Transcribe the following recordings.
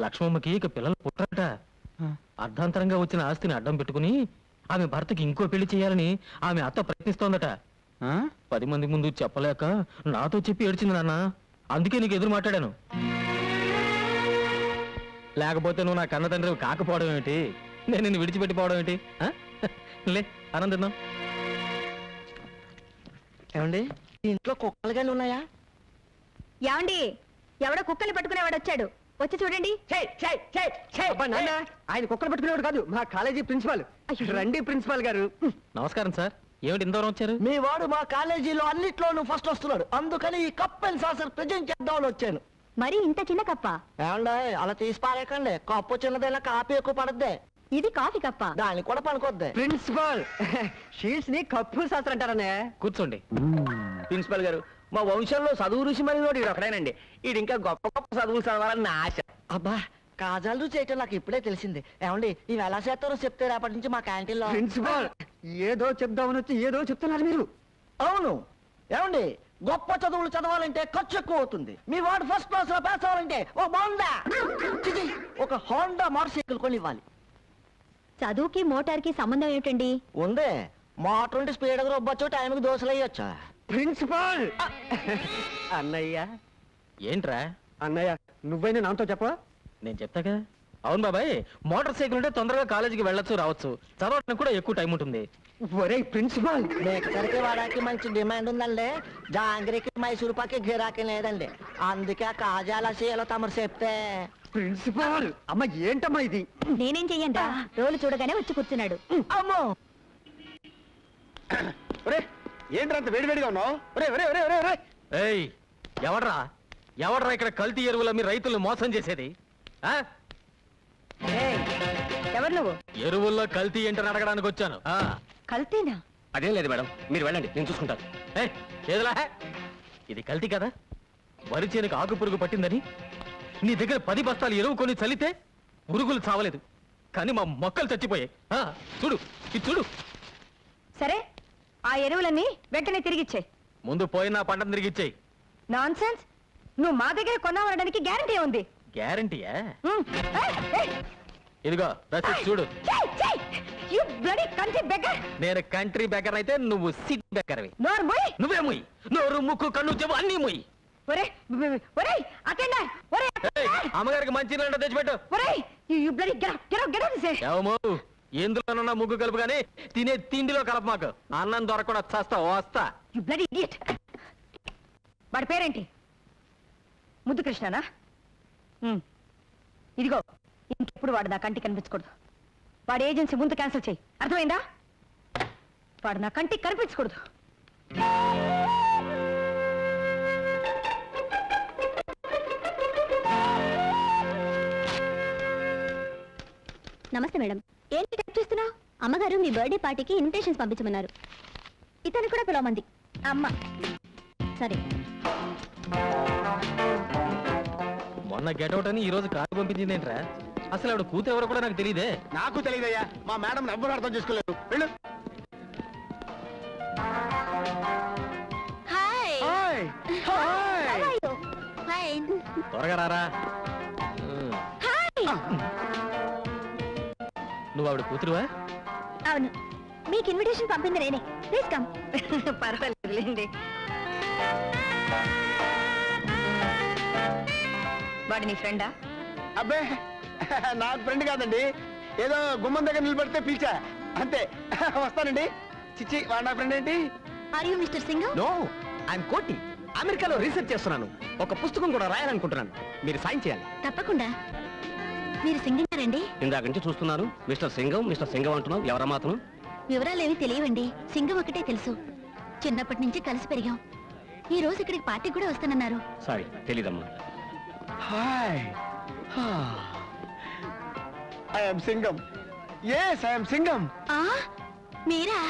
లక్ష్మమ్మకి ఇక పిల్లలు పుట్టరట. అర్ధాంతరంగా వచ్చిన ఆస్తిని అడ్డం పెట్టుకుని ఆమె భర్తకి ఇంకో పెళ్లి చేయాలని ఆమె అత్త ప్రయత్నిస్తోందట. 10 మంది ముందు చెప్పలేక నాతో చెప్పి ఏడ్చింది నాన్న. అందుకే నీకు ఎదురు మాట్లాడాను. లేకపోతే నువ్వు నా కన్న తండ్రి కాకపోవడం ఏమిటి, నేను నిన్ను విడిచిపెట్టిపోవడం ఏంటి? లే ఆనందిద్దాం. ఏమండి ఇంట్లో కుక్కలు గాని ఉన్నాయా? ఏమండి ఎవడో కుక్కల్ని పట్టుకునేవాడు వచ్చాడు, వచ్చి చూడండి. ఆయన కుక్కలు పట్టుకునేవాడు కాదు, మా కాలేజీ ప్రిన్సిపాల్. రండి ప్రిన్సిపాల్ గారు. నమస్కారం సార్. ఏమిటి ఇంత దూరం వచ్చారు? మీ వాడు మా కాలేజీలో అన్నిట్లోనూ ఫస్ట్ వస్తున్నాడు, అందుకని ఈ కప్ అండ్ సాసర్ ప్రెజెంట్ చేద్దామని వచ్చాను. మరి ఇంత చిన్న కప్ప? ఏమండి అలా తీసి పారేకండి, కప్పు చిన్నదైనా కాపీ ఎక్కువ పడద్దే. ఇది కాఫీ కప్ప, దానికి కూడా పనుకోద్ది. ప్రిన్సిపాల్ షీట్స్ ని కప్పు శాస్త్రం అంటారనే. కూర్చోండి. ప్రిన్సిపాల్ గారు, మా వంశంలో చదువు రుచి మరి ఈడు ఒకడేనండి. ఈడు ఇంకా గొప్ప గొప్ప చదువులు చదవాలని నా ఆశ. అబ్బా కాజాలు చేయటం నాకు ఇప్పుడే తెలిసింది. ఏమండి ఇవి ఎలా చేస్తారో చెప్తే రేపటి నుంచి మా క్యాంటీన్ లో. ప్రిన్సిపాల్ ఏదో చెప్దామని వచ్చి ఏదో చెప్తున్నారు మీరు. అవును ఏమండి, గొప్ప చదువులు చదవాలంటే ఖర్చు ఎక్కువ అవుతుంది. మీ వాడు ఫస్ట్ క్లాస్ లో పాస్ అవ్వాలంటే ఒక హోండా మోటార్ సైకిల్ కొని ఇవ్వాలి. చదువుకి మోటార్ కి సంబంధం ఏమిటండి? ఉందే, మోటార్ ఉంటే స్పీడ్ గా రొబ్బొచ్చు, టైంకి దోశలు వేయొచ్చా. ప్రిన్సిపాల్ అన్నయ్య. ఏంట్రా అన్నయ్య నువ్వైనా నాతో చెప్పవా? నేను చెప్తా కదా. అవును బాబాయ్, మోటార్ సైకిల్ ఉంటే తొందరగా కాలేజీకి వెళ్ళొచ్చు రావచ్చు, చదవడానికి కూడా ఎక్కువ టైం ఉంటుంది. ఒరే ప్రిన్సిపాల్, మేకసరికి వాడాకి మంచి డిమాండ్ ఉందండి, జాంగ్రీకి మైసూరు పాకి గిరాకీ లేదండి, అందుకే ఆ కాజాల చేయాలో తమరు చెప్తే. ప్రిన్సిపాల్ అమ్మ ఏంటమ్మా ఇది? నేనేం చెయ్యండి, రోలు చూడగానే వచ్చి కూర్చున్నాడు. అమ్మో ఏంటంత వేడివేడిగా ఉన్నావు? ఏయ్ ఎవడ్రా ఎవడ్రా ఇక్కడ కల్తీ ఎరువుల మీ రైతులను మోసం చేసేది? ఎవరు నువ్వు? ఎరువుల్లో కల్తీ ఏంటని అడగడానికి వచ్చాను. కల్తీనా? అదేం లేదు మేడం, మీరు వెళ్ళండి, నేను చూసుకుంటాను. ఏదిలా ఇది కల్తీ కదా? వరి చేనుకు ఆకు పురుగు పట్టిందని నీ దగ్గర 10 బస్తాలు ఎరువు కొని చల్లితే పురుగులు చావలేదు, కానీ మా మొక్కలు చచ్చిపోయాయి. చూడు ఇది చూడు. సరే ఆ ఎరువులన్నీ వెంటనే తిరిగిచ్చాయి. ముందు పోయిన పంటను తిరిగిచ్చాయి. నాన్ సెన్స్, నువ్వు మా దగ్గర కొన్నావనడానికి గ్యారంటీ ఉంది. గ్యారంటీయా? ఇదిగో రసీదు చూడు. నేను కంట్రీ బెగ్గర్ అయితే నువ్వు సిటీ బెగ్గర్వి. నువ్వే ముయ్యి, నోరు ముక్కు కన్ను చెవు అన్ని ముయ్యి. అమ్మగారికి మంచి నీళ్ళ తెచ్చిపెట్టు. ఎందులోనన్నా ముగ్గు కలుపు గానీ తినే తిండిలో కలప, మాకు అన్నం దొరకకుండా చస్తా వస్తా. వాడి పేరేంటి? ముద్దు కృష్ణనా? ఇదిగో ఇంకెప్పుడు వాడు నా కంటికి కనిపించకూడదు. వాడి ఏజెన్సీ ముందు క్యాన్సిల్ చేయి, అర్థమైందా? వాడు నా కంటికి కనిపించకూడదు. నమస్తే మేడం. ఏంటి టైప్ చేస్తున్నావు? అమ్మగారు మీ బర్త్డే పార్టీకి ఇన్విటేషన్స్ పంపించమన్నారు. ఇతను కూడా పిలవమంది అమ్మ. సరే. మొన్న గెటౌట్ అని ఈ రోజు కారు పంపించింది ఏంట్రా? అసలు ఆవిడ కూతురు ఎవరో కూడా నాకు తెలియదే. నాకు తెలియదయ్యా, మా మేడం ఎవ్వరు అర్థం చేసుకోలేదు. వెళ్ళు. త్వరగా రారా. నువ్వు ఆవిడ కూతురువా? అవును, మీకు ఇన్విటేషన్ పంపింది నేనే. Please come. పర్వాలేదులేండి. వాడు నీ ఫ్రెండా? అబ్బే నాకు ఫ్రెండ్ కాదండి, ఏదో గుమ్మం దగ్గర నిలబడితే పిలిచా అంతే. వస్తానండి. చిచ్చి వాడు నా ఫ్రెండ్ ఏంటి? Are you Mister Singam? No, I'm Koti. అమెరికాలో రీసెర్చ్ చేస్తున్నాను, ఒక పుస్తకం కూడా రాయాలనుకుంటున్నాను, మీరు సాయం చేయాలి. తప్పకుండా. మీరు సింగంగారండి? ఇందాక నుంచి చూస్తున్నాను. మిస్టర్ సింగం మిస్టర్ సింగం అంటున్నావు, ఎవరా మాత్రం? వివరాలేవి తెలియవండి, సింగం ఒకటే తెలుసు. చిన్నప్పటి నుంచి కలిసి పెరిగాం. ఈ రోజు ఇక్కడికి పార్టీ కూడా వస్తానన్నారు. సారీ, తెలీదమ్మా. Hi, I am Singam. yes I am Singam. మీరా?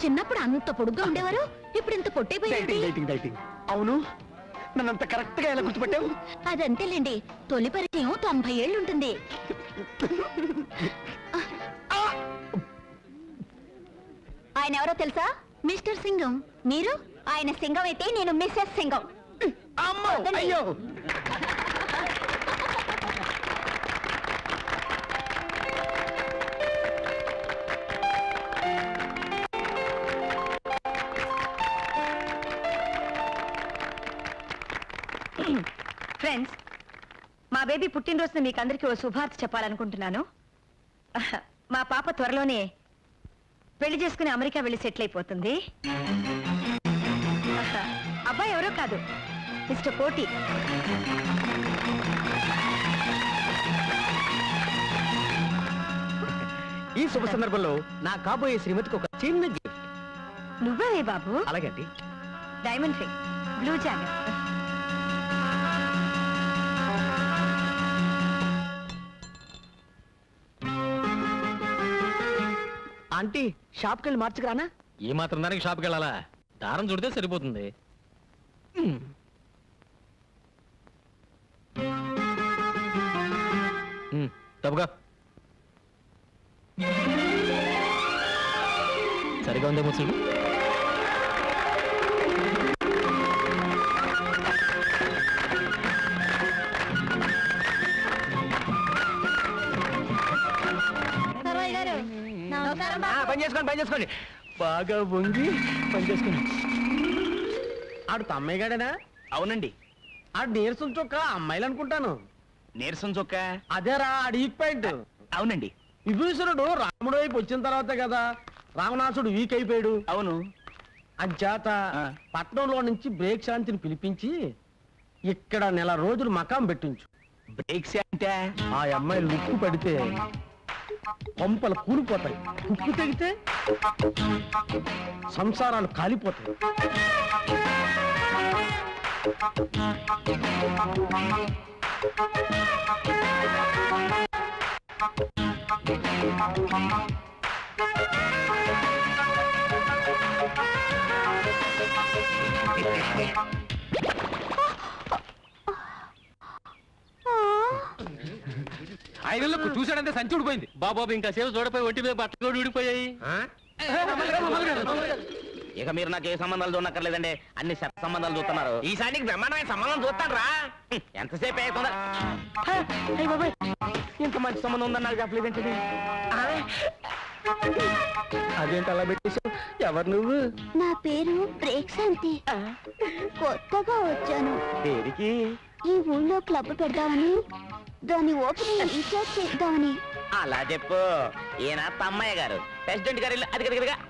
చిన్నప్పుడు అంత పొడుగ్గా ఉండేవారు, ఇప్పుడు ఇంత పొట్టైపోయారు. అవును, నన్నంత కరెక్ట్ గా ఎలా గుర్తుపట్టావు? అదంతేలేండి, తొలి పరిచయం 90 ఏళ్ళు ఉంటుంది. ఆయన ఎవరో తెలుసా? మిస్టర్ సింగం. మీరు? ఆయన సింగం అయితే నేను మిస్సెస్ సింగం. అయ్యో ఫ్రెండ్స్, మా బేబీ పుట్టినరోజున మీకు అందరికీ ఓ శుభార్త చెప్పాలనుకుంటున్నాను. మా పాప త్వరలోనే పెళ్లి చేసుకుని అమెరికా వెళ్ళి సెటిల్ అయిపోతుంది. అబ్బాయి ఎవరో కాదు, మిస్టర్ కోటి. ఈ శుభ సందర్భంలో నా కాబోయే శ్రీమతికి ఒక చిన్న గిఫ్ట్. నువ్వే బాబు? అలాగండి. Diamond ring, blue jacket. Aunty షాప్కి వెళ్ళి మార్చుకురానా? ఏ మాత్రం దానికి షాప్కి వెళ్ళాలా? దారం చుడితే సరిపోతుంది. తప్పుగా సరిగా ఉందేమో చూడు. పని చేసుకోండి బాగా వంగి పని చేసుకోండి. ఆడు తమ్మయ్యగాడేనా? అవునండి. ఆడు నీరసం చొక్క అమ్మాయిలు అనుకుంటాను. నీరసం చొక్క? అదేరా ఆడు ఈక్ పాయింట్. అవునండి. విభీషణుడు రాముడు వైపు వచ్చిన తర్వాతే కదా రావణాసుడు వీక్ అయిపోయాడు. అవును. అంచేత పట్నంలో నుంచి బ్రేక్ శాంతిని పిలిపించి ఇక్కడ నెల రోజులు మకాం పెట్టించు. బ్రేక్స్ అంటే? ఆ అమ్మాయిలు ఉప్పు పడితే పంపలు కూలిపోతాయి, ఉప్పు తెగితే సంసారాలు కాలిపోతాయి. ఐదులకు చూశాడంటే సంచి ఊడిపోయింది. బాబాబు ఇంకా సేవ చూడపోయి ఒంటి మీద బట్టలు కూడా ఊడిపోయాయి. ఇక మీరు నాకు ఏ సంబంధాలు చూడక్కర్లేదండి, అన్ని శత సంబంధాలు చూస్తున్నారు. ఈసారికి బ్రహ్మాండమైన సంబంధం చూస్తాను రా. ఎంతసేపు అవుతుందా? ఇంత మంచి సంబంధం ఉందని నాకు చెప్పలేదేంటి? అదేంటి అలా పెట్టేశావు? ఎవరు నువ్వు? నా పేరు బ్రేక్ శాంతి. కొత్తగా వచ్చాను. దేనికి? ఈ ఊళ్ళో క్లబ్ పెడదామని, దాని ఓపెనింగ్ రీఛార్జ్ చేద్దామని. అలా చెప్పు. ఈయన తమ్మయ్య గారు, ప్రెసిడెంట్ గారి ఇల్లు అది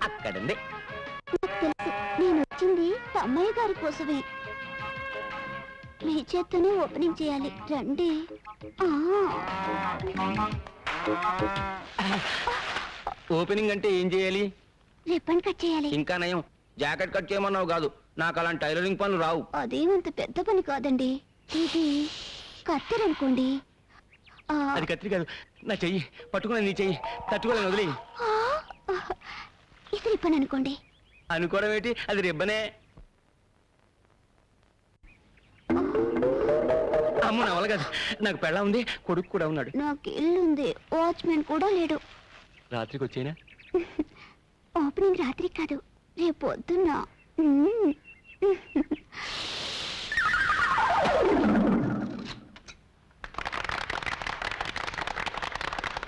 అక్కడుంది. నాకు తెలుసు, నేను వచ్చింది తమ్మయ్య గారి కోసమే. మీ చేత్తోనే ఓపెనింగ్ చేయాలి, రండి. ఓపెనింగ్ అంటే ఏం చేయాలి? రిబ్బన్ కట్ చేయాలి. ఇంకా నయం, జాకెట్ కట్ చేయమన్నావు కాదు. నాకు అలాంటి టైలరింగ్ పనులు రావు. అదేమంత పెద్ద పని కాదండి. ఇది కత్తెరనుకోండి. అది కత్తిరి కాదు, నా చెయ్యి పట్టుకుని నీ చెయ్యి తట్టుకోలేని వదిలి. ఇది రిబ్బన్ అనుకోండి. అనుకోవడం ఏంటి, అది రిబ్బనే. అమ్మ నా వల్ల కాదు, నాకు పెళ్ళ ఉంది, కొడుకు కూడా ఉన్నాడు. నాకు ఇల్లుంది, వాచ్మెన్ కూడా లేడు. రాత్రికి వచ్చేనా? ఓపెనింగ్ రాత్రి కాదు, రేపు పొద్దున్న.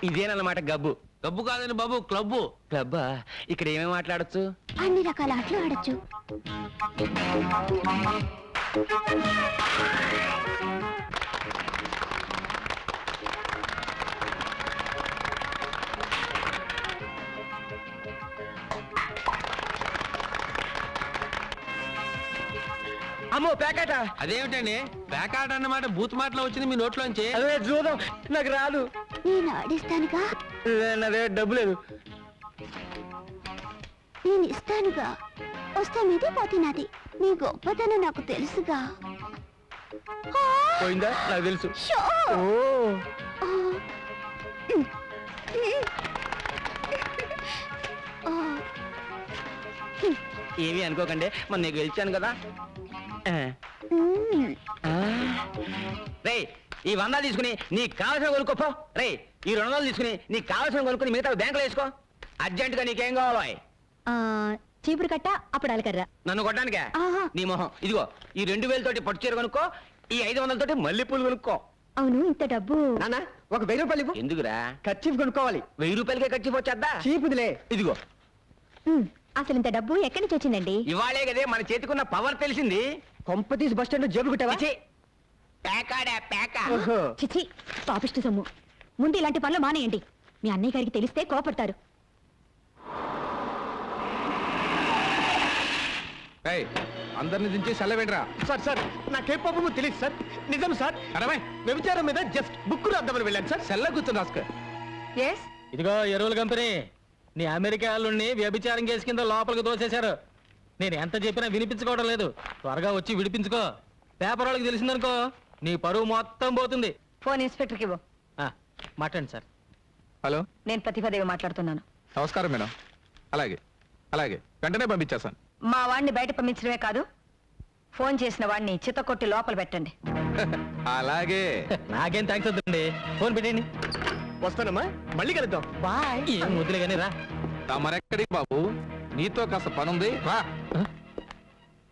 ఇదేనన్నమాట గబ్బు. డబ్బు కాదని బాబు, క్లబ్బు. క్లబ్బా? ఇక్కడ ఏమేమి మాట్లాడచ్చు? అన్ని రకాల ఆటలు ఆడచ్చు. అమ్మో ప్యాకెటా? అదేమిటండి పేకాట అన్నమాట బూత్ మాటలో వచ్చింది మీ నోట్లోంచి. అదే చూద్దాం, నాకు రాదు. నేను ఆడిస్తానుగా. నా దగ్గర డబ్బు లేదు. నేను ఇస్తానుగా. వస్తే మీది పోతే నాది. మీ గొప్పతనం నాకు తెలుసుగా. పోయిందా? నాకు తెలుసు. షో! ఓ ఏమీ అనుకోకండి, మొన్న నీకు గెలిచాను కదా. రే ఈ 100 తీసుకుని నీకు కావాల్సిన కొనుక్కోపో. రే ఈ 200 తీసుకుని నీకు కావాల్సిన కొనుక్కుని మిగతా బ్యాంకులో వేసుకో. అర్జెంట్ గా నీకేం కావాలో? చీపురు కట్ట, అప్పుడు అలకర్రా. నన్ను కొట్టడానికే? ఆహా. నీ మొహం ఇదిగో. ఈ 2000 తోటి పట్టు చీర కొనుక్కో, ఈ 500 తోటి మల్లెపూలు కొనుక్కో. అవును, ఇంత డబ్బు. నాన్న ఒక 1000 రూపాయలు ఎందుకురా? ఖర్చీఫ్ కొనుక్కోవాలి. 1000 రూపాయలకే ఖర్చీఫ్ వచ్చేద్దా? చీపుదిలే. ఇదిగో. అసలు ఇంత డబ్బు ఎక్కడి నుంచి వచ్చిందండి? ఇవాళే కదే మన చేతికున్న పవర్ తెలిసింది. కొంపతీసి బస్ స్టాండ్ జేబులు కుట్టావా? పేకాడా పేక చిచి పాపిష్టి సొమ్ము. ముందు ఇలాంటి పనులు మానేయండి. మీ అన్నయ్య గారికి తెలిస్తే కోపడతారు. అందరిని దించి సెలవేంట్రా. సార్ సార్ నాకే పాపమో తెలియదు సార్. నిజం సార్. అరవై వ్యభిచారం మీద జస్ట్ బుక్ రాద్దామని వెళ్ళాను సార్. సెల్ల కూర్చొని రాసుకో. ఎస్, ఇదిగో ఎరువుల కంపెనీ, నీ అమెరికా వాళ్ళని వ్యభిచారం కేసు కింద లోపలికి దోసేశారు. నేను ఎంత చెప్పినా వినిపించుకోవడం లేదు. త్వరగా వచ్చి విడిపించుకో. పేపర్ వాళ్ళకి తెలిసిందనుకో నీ పరువు మొత్తం పోతుంది. ఫోన్ ఇన్స్పెక్టర్కి ఇవ్వు. మాట్లాడండి సార్. హలో, నేను ప్రతిభాదేవి మాట్లాడుతున్నాను. నమస్కారం మేడం. అలాగే అలాగే వెంటనే పంపించేస్తాను. మా వాడిని బయట పంపించడమే కాదు, ఫోన్ చేసిన వాడిని చిత్తకొట్టి లోపల పెట్టండి. అలాగే. నాకేం థ్యాంక్స్ వద్దండి, ఫోన్ పెట్టండి. వస్తానమ్మా, మళ్ళీ కలుద్దాం. బాయ్. ఏం వద్దులే కానీ రా. తమరెక్కడికి బాబు, నీతో కాస్త పనుంది రా.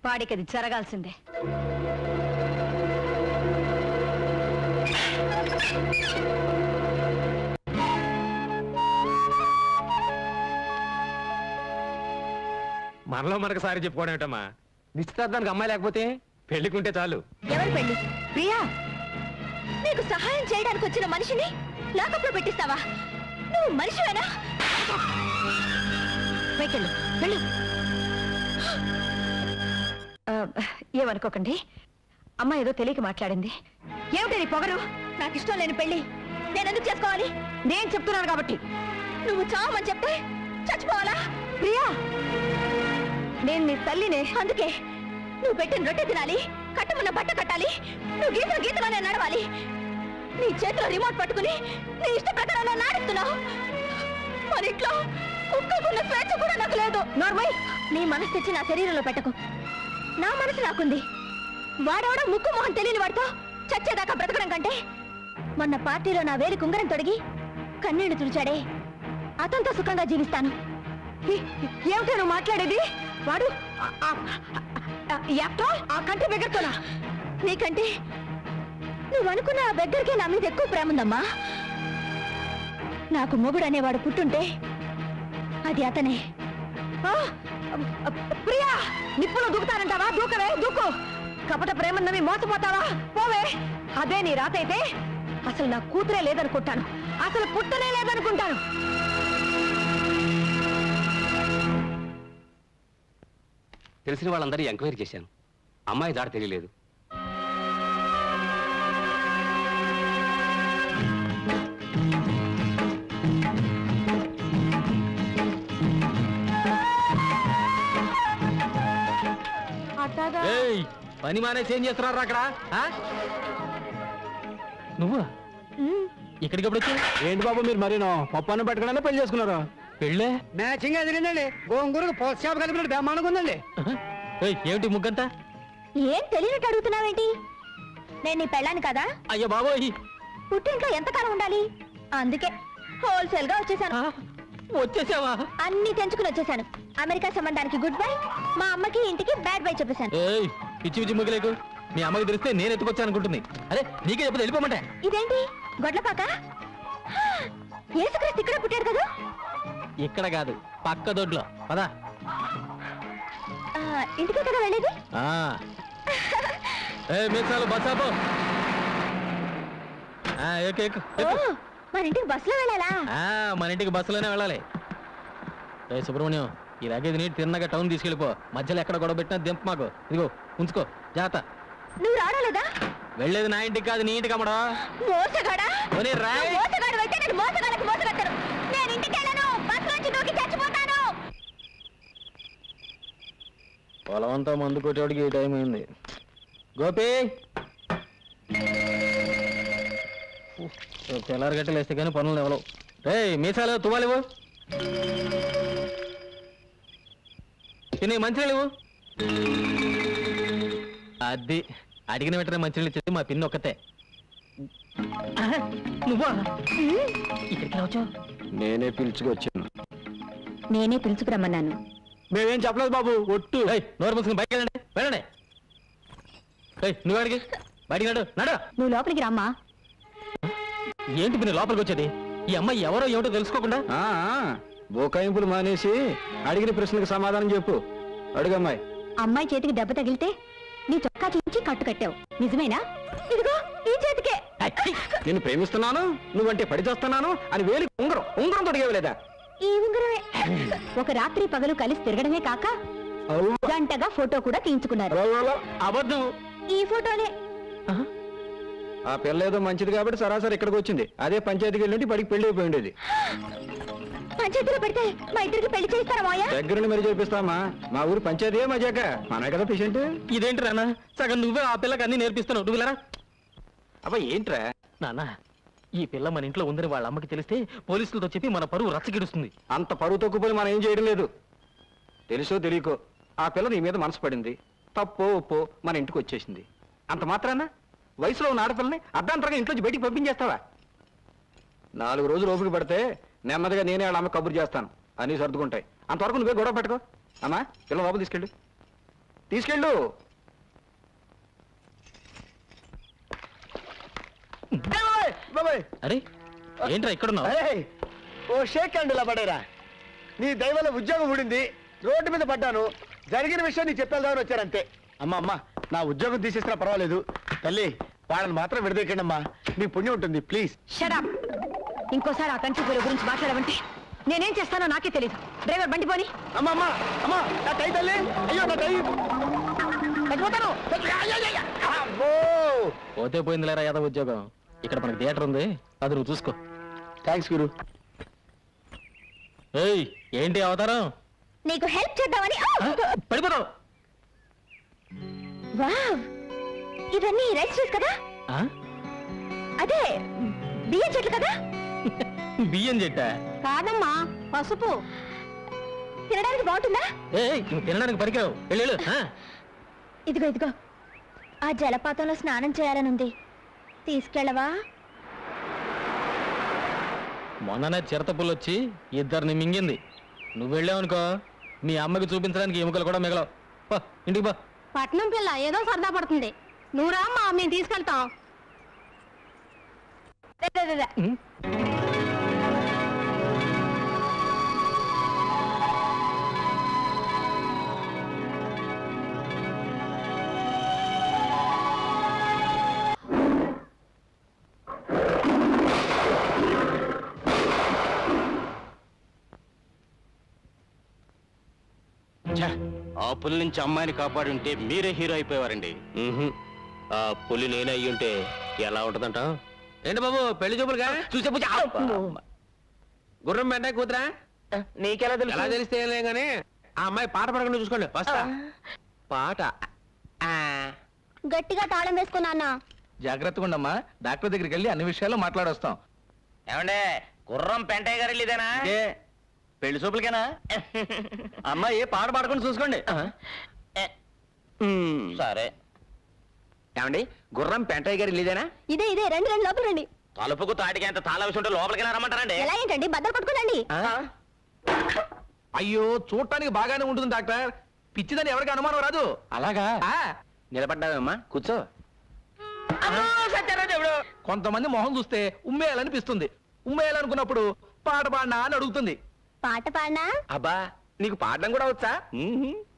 వాడికి అది జరగాల్సిందే. మనలో మనకు సారి చెప్పుకోవడం ఏంటమ్మా? నిశ్చితార్థానికి అమ్మాయి లేకపోతే పెళ్లికుంటే చాలు. ఎవరు పెళ్లి? ప్రియా, నీకు సహాయం చేయడానికి వచ్చిన మనిషిని లాకప్లో పెట్టిస్తావా? నువ్వు మనిషివేనా? పైకెళ్ళు, వెళ్ళు. ఏమనుకోకండి, అమ్మ ఏదో తెలియక మాట్లాడింది. ఏమిటి నీ పొగరు? నాకు ఇష్టం లేని పెళ్లి నేనెందుకు చేసుకోవాలి? నేను చెప్తున్నాను కాబట్టి. నువ్వు చావమని చెప్తే చచ్చిపోవాలా? ప్రియా, నేను నీ తల్లినే. అందుకే నువ్వు పెట్టిన రొట్టె తినాలి, కట్టమన్న బట్ట కట్టాలి, నువ్వు గీతల గీతలోనే నడవాలి. నీ చేతిలో రిమోట్ పట్టుకుని నీ ఇష్ట ప్రకారంలో నాడుస్తున్నావు. మన ఇంట్లో కుక్కకున్న స్వేచ్ఛ కూడా నాకు లేదు. నార్మల్, నీ మనసు తెచ్చి నా శరీరంలో పెట్టకు. నా మనసు నాకుంది. వాడవడం ముక్కు మొహం తెలియని వాడితో చచ్చేదాకా బ్రతకడం కంటే మొన్న పార్టీలో నా వేలి కుంగరం తొడిగి కన్నీళ్లు తుడిచాడే, అతనితో సుఖంగా జీవిస్తాను. ఏమిటి నువ్వు మాట్లాడేది? వాడు ఎట్టో ఆ కంటి బెగ్గరతోనా? నీకంటే నువ్వు అనుకున్న ఆ బెగ్గరికి నా మీద ఎక్కువ ప్రేమ ఉందమ్మా. నాకు మొగుడు అనేవాడు పుట్టుంటే అది అతనే. ప్రియా, నిప్పులో దూకుతానంటావా? దూకవే, దూకు. కపట ప్రేమన్నవి మోసపోతావా? పోవే. అదే నీ రాత అయితే అసలు నా కూతురే లేదనుకుంటాను, అసలు పుట్టనే లేదనుకుంటాను. తెలిసిన వాళ్ళందరూ ఎంక్వైరీ చేశాను. అమ్మాయి దాడి తెలియలేదు. ఏయ్, పని మానేసి ఏం చేస్తున్నారు అక్కడ? నువ్వా ఇక్కడికి ఎప్పుడు వచ్చావు? ఏంటి బాబు మీరు మరీనో పప్పాన్ని పెట్టుకున్నా పెళ్లి చేసుకున్నారు? పెళ్ళే మ్యాచింగ్ ఎదిరిందండి. గోంగూరకు పోస్ట్ షాప్ కలిపినట్టు బ్రహ్మాండంగా ఉందండి. ఏయ్, ఏమిటి ముగ్గంతా? ఏం తెలియనట్టు అడుగుతున్నావేంటి? నేను నీ పెళ్ళాను కదా. అయ్యో బాబోయ్, పుట్టింట్లో ఎంతకాలం ఉండాలి? అందుకే హోల్సేల్ గా వచ్చేసాను. వచ్చేసావా? అన్ని తెంచుకుని వచ్చేసాను. అమెరికా సంబంధానికి గుడ్ బై, మా అమ్మకి ఇంటికి బ్యాడ్ బై చెప్పేశాను. ఏయ్, పిచ్చి పిచ్చి ముగ్గులేకు. మీ అమ్మకి తెలిస్తే నేను ఎత్తుకొచ్చాను అనుకుంటుంది. అరే నీకే చెప్పదు, వెళ్ళిపోమంటే. ఇదేంటి గొడ్లపాక? యేసుక్రీస్తు ఇక్కడ పుట్టాడు కదా. ఇక్కడ కాదు, పక్క దొడ్లో. పదా. ఇంటికే కదా వెళ్ళేది. మీసాలు బస్సాపో. మన ఇంటికి బస్సులో వెళ్ళాలా? మన ఇంటికి బస్సులోనే వెళ్ళాలి. రే సుబ్రహ్మణ్యం, ఈ లగేజ్ నీటి తిన్నగా టౌన్ తీసుకెళ్ళిపో. మధ్యలో ఎక్కడ గొడవ పెట్టినా దింప మాకు. ఇదిగో ఉంచుకో, జాత. నువ్వు రావలేదా? వెళ్ళేది నా ఇంటికి కాదు, నీ ఇంటికి అమ్మడా. మోసగాడా? పోనీ రాయ్. నువ్వు మోసగాడు అయితే నేను మోసగాళ్ళకి మోసగట్టను. నేను ఇంటికి వెళ్ళను, బస్సు నుంచి దూకి చచ్చిపోతాను. పొలం అంతా మందు కొట్టేవాడికి ఈ టైం అయింది. గోపి, తెల్లారి గట్టలు వేస్తే కానీ పనులు ఎవరు. రే మీసాలు తువ్వాలివు, తినే మంచినీళ్ళు ఇవ్వు. అది అడిగిన వెంటనే మంచినీళ్ళు ఇచ్చేది మా పిన్ని ఒక్కతే. నువ్వా ఇక్కడికి రావచ్చు? నేనే పిలుచుకొచ్చాను. నేనే పిలుచుకురమ్మన్నాను. మేమేం చెప్పలేదు బాబు, ఒట్టు. నోరు మూసుకుని బయటకు వెళ్ళండి, వెళ్ళండి. నువ్వు అడిగి బయటికి నడు, నడు. నువ్వు లోపలికి రామ్మా. ఏంటి పిన్ని లోపలికి వచ్చేది? ఈ అమ్మాయి ఎవరో ఏమిటో తెలుసుకోకుండా. బోకాయింపులు మానేసి అడిగిన ప్రశ్నకు సమాధానం చెప్పు. అడుగమ్మాయి. అమ్మాయి చేతికి దెబ్బ తగిలితే నీ చొక్కా చించి కట్టు కట్టావు, నిజమేనా? ఇదిగో నేను ప్రేమిస్తున్నాను నువ్వంటే పడి చేస్తున్నాను అని వేలి ఉంగరం తొడిగేవలేదా? ఈ ఉంగరమే. ఒక రాత్రి పగలు కలిసి తిరగడమే కాక గంటగా ఫోటో కూడా తీయించుకున్నారు. అబద్ధం. ఈ ఫోటోనే. ఆ పిల్ల ఏదో మంచిది కాబట్టి సరాసరి ఇక్కడికి వచ్చింది. అదే పంచాయతీకి వెళ్ళి బడికి పెళ్లి అయిపోయి ఉండేది. పంచాయతీలో పెడితే మా ఇద్దరికి పెళ్లి చేస్తారా మాయా? దగ్గరుండి మరి చేపిస్తామా? మా ఊరు పంచాయతీ మజాక మనమే కదా పేషెంట్. ఇదేంటి నాన్న, సగం నువ్వే ఆ పిల్లకి అన్ని నేర్పిస్తున్నావు. నువ్వు వెళ్ళరా. అబ్బా ఏంట్రా? నాన్న, ఈ పిల్ల మన ఇంట్లో ఉందని వాళ్ళ అమ్మకి తెలిస్తే పోలీసులతో చెప్పి మన పరువు రచ్చగిడుస్తుంది. అంత పరువు తక్కువ మనం ఏం చేయడం లేదు. తెలుసో తెలియకో ఆ పిల్ల నీ మీద మనసు పడింది. తప్పో ఒప్పో మన ఇంటికి వచ్చేసింది. అంత మాత్రాన వయసులో ఉన్న ఆడపిల్లని అర్ధాంతరంగా ఇంట్లోంచి బయటికి పంపించేస్తావా? 4 రోజులు ఓపిక పడితే నెమ్మదిగా నేనే వాళ్ళ అమ్మ కబురు చేస్తాను. అన్నీ సర్దుకుంటాయి. అంతవరకు నువ్వే గొడవ పెట్టుకో. అమ్మా పిల్ల లోపల తీసుకెళ్ళు. బాబాయ్ అరే ఏంట్రా ఇక్కడున్నావు? ఏయ్, ఓ షేక్ హ్యాండ్ ఇలా పడేరా. నీ దైవంలో ఉద్యోగం ఊడింది, రోడ్డు మీద పడ్డాను. జరిగిన విషయం నీకు చెప్పేద్దామని వచ్చారంతే. అమ్మా నా ఉద్యోగం తీసేసినా పర్వాలేదు, తల్లి వాళ్ళని మాత్రం విడదీకండి అమ్మా, నీ పుణ్యం ఉంటుంది ప్లీజ్. షడప్. ఇంకోసారి ఆ కంచి పూల గురించి మాట్లాడమంటే నేనేం చేస్తానో నాకే తెలియదు. డ్రైవర్ బండి పోని. అమ్మా నా టై తల్లి, అయ్యో నా టై చచ్చిపోతాను. అబ్బో. పోతే పోయిందిలేరా యాదవ్ ఉద్యోగం. ఇక్కడ మనకి థియేటర్ ఉంది, అది నువ్వు చూసుకో. థ్యాంక్స్ గురు. ఏయ్ ఏంటి అవతారం? నీకు హెల్ప్ చేద్దామని. పడిపోతావు. వావ్, ఇవన్నీ రైస్ కదా? ఆ? అదే బియ్యం చెట్లు కదా? బియ్యం చెట్ట? కాదమ్మా, పసుపు. తినడానికి బాగుంటుందా? ఏయ్ నువ్వు తినడానికి పనికిరావు. వెళ్ళు. ఇదిగో ఆ జలపాతంలో స్నానం చేయాలనుంది, తీసుకెళ్ళవా? మొన్ననే చిరతపుల్లు వచ్చి ఇద్దరిని మింగింది. నువ్వు వెళ్ళావనుకో మీ అమ్మకి చూపించడానికి ఎముకలు కూడా మిగలవు. పో, ఇంటికి పో. పట్నం పిల్ల ఏదో సరదా పడుతుంది. నువ్వు రామ్మా, మేము తీసుకెళ్తాం. ఉం? ఆ పులి నుంచి అమ్మాయిని కాపాడుంటే మీరే హీరో అయిపోయేవారండి. ఆ పులి నేనే అయ్యుంటే ఎలా ఉంటదంట? ఏంటి బాబు పెళ్లి చూపులుగా చూసే గుర్రం వెంటనే కూతురా? నీకెలా ఎలా తెలుసు? తెలిస్తే ఏం లేదు కానీ ఆ అమ్మాయి పాట పడకుండా చూసుకోండి. వస్తా. పాట గట్టిగా తాళం వేసుకున్నా. జాగ్రత్తగా ఉండమ్మా. డాక్టర్ దగ్గరికి వెళ్ళి అన్ని విషయాలు మాట్లాడొస్తాం. ఏమండే గుర్రం పెంటయ్య గారు ఇదేనా? పెళ్లి చూపులకేనా? అమ్మాయి పాట పాడుకొని చూసుకోండి. సరే. ఏమండి గుర్రం పెంటయ్య గారు ఇల్లేదేనా? ఇదే రండి లోపల రండి. తలుపుకు తాటికి ఎంత తాళ విషయం ఉంటే లోపలికి రమ్మంటారండి. ఎలా ఏంటండి, బద్దలు కొట్టుకోనండి. అయ్యో చూడటానికి బాగానే ఉంటుంది డాక్టర్. పిచ్చిదని ఎవరికి అనుమానం రాదు. అలాగా? ఆ, నిలబడ్డావమ్మా, కూర్చో. కొంతమంది మొహం చూస్తే ఉమ్మేయాలనిపిస్తుంది. ఉమ్మేయాలనుకున్నప్పుడు పాట పాడినా అని అడుగుతుంది. పాట పాడినా? అబ్బా నీకు పాడడం కూడా వచ్చా?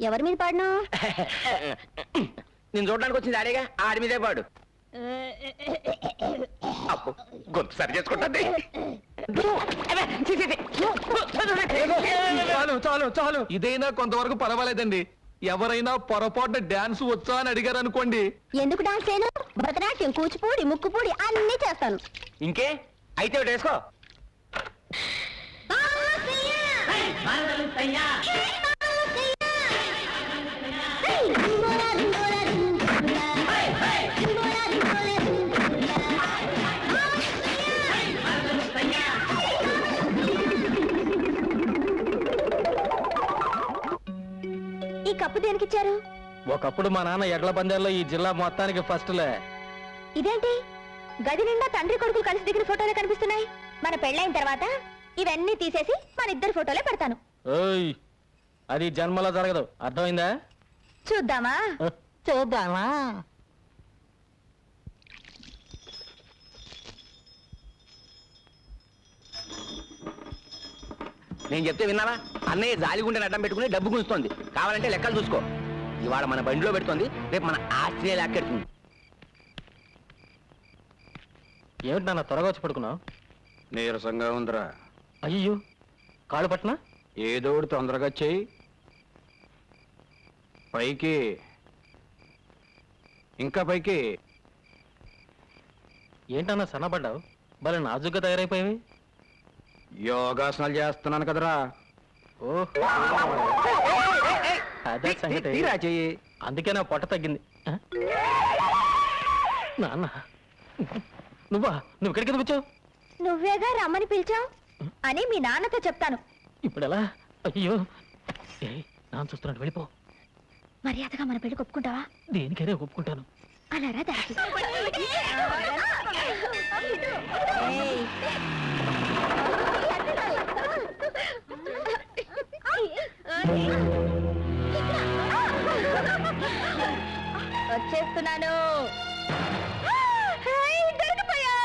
ఎవరి మీద పాడినా? నేను చూడడానికి వచ్చింది ఆడేగా, ఆడి మీదే పాడు. అప్పు గొంతు సరి చేసుకుంటుంది. చాలు ఇదైనా కొంతవరకు పర్వాలేదండి. ఎవరైనా పొరపాటున డాన్స్ వచ్చా అని అడిగారు అనుకోండి. ఎందుకు డాన్స్ చేయను? భరతనాట్యం, కూచిపూడి, ముక్కుపూడి అన్ని చేస్తాను. ఇంకే అయితే ఒకటి వేసుకో. ఈ కప్పు దేనికిచ్చారు? ఒకప్పుడు మా నాన్న ఎడ్ల పందాల్లో ఈ జిల్లా మొత్తానికి ఫస్ట్లే. ఇదేంటి గది నిండా తండ్రి కొడుకులు కలిసి దిగిన ఫోటోలే కనిపిస్తున్నాయి. మన పెళ్ళైన తర్వాత ఇవన్నీ తీసేసి మన ఇద్దరు ఫోటోలే పెడతాను. ఓయ్ అది జన్మలో జరగదు, అర్థమైందా? చూద్దామా? చూద్దామా? నేను చెప్తే విన్నావా? అన్నయ్య జాలిగుండెని అడ్డం పెట్టుకుని డబ్బు గుంజుతోంది. కావాలంటే లెక్కలు చూసుకో. ఇవాళ మన బండిలో పెడుతోంది, రేపు మన ఆస్తినే లాక్కెడుతుంది. ఏమిటి నాన్న త్వరగా వచ్చి పడుకున్నావు? నీరసంగా ఉందిరా. అయ్యో కాళ్ళు పట్టినా? ఏదో ఒకటి తొందరగా చెయ్యి. పైకి, ఇంకా పైకి. ఏంటన్నా సన్నపడ్డావు? భలే నాజుగ్గా తయారైపోయావి. యోగాసనాలు చేస్తున్నాను కదరా. ఓహో అదే సంగతి. తీరా చెయ్యి. అందుకే నా పొట్ట తగ్గింది. ఆ? నాన్న నువ్వు ఇక్కడికి ఎందుకు వచ్చావు? నువ్వేగా రమ్మని పిలిచావు అని మీ నాన్నతో చెప్తాను. ఇప్పుడు ఎలా? అయ్యో నాన్న చూస్తున్నాడు, వెళ్ళిపో. మర్యాదగా మన పెళ్లి ఒప్పుకుంటావా? దేనికైనా ఒప్పుకుంటాను. అలా రా దారికి. ఏయ్. వచ్చేస్తున్నాను. దొరికిపోయా.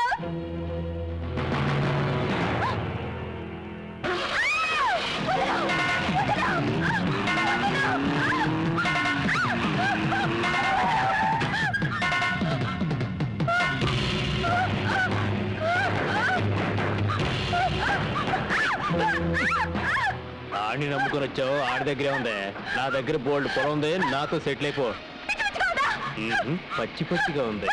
ఆడిని నమ్ముకొని వచ్చావు, ఆడి దగ్గరే ఉంది. నా దగ్గర బోల్డ్ పొలం ఉంది, నాతో సెటిల్ అయిపో. పచ్చి పచ్చిగా ఉంది.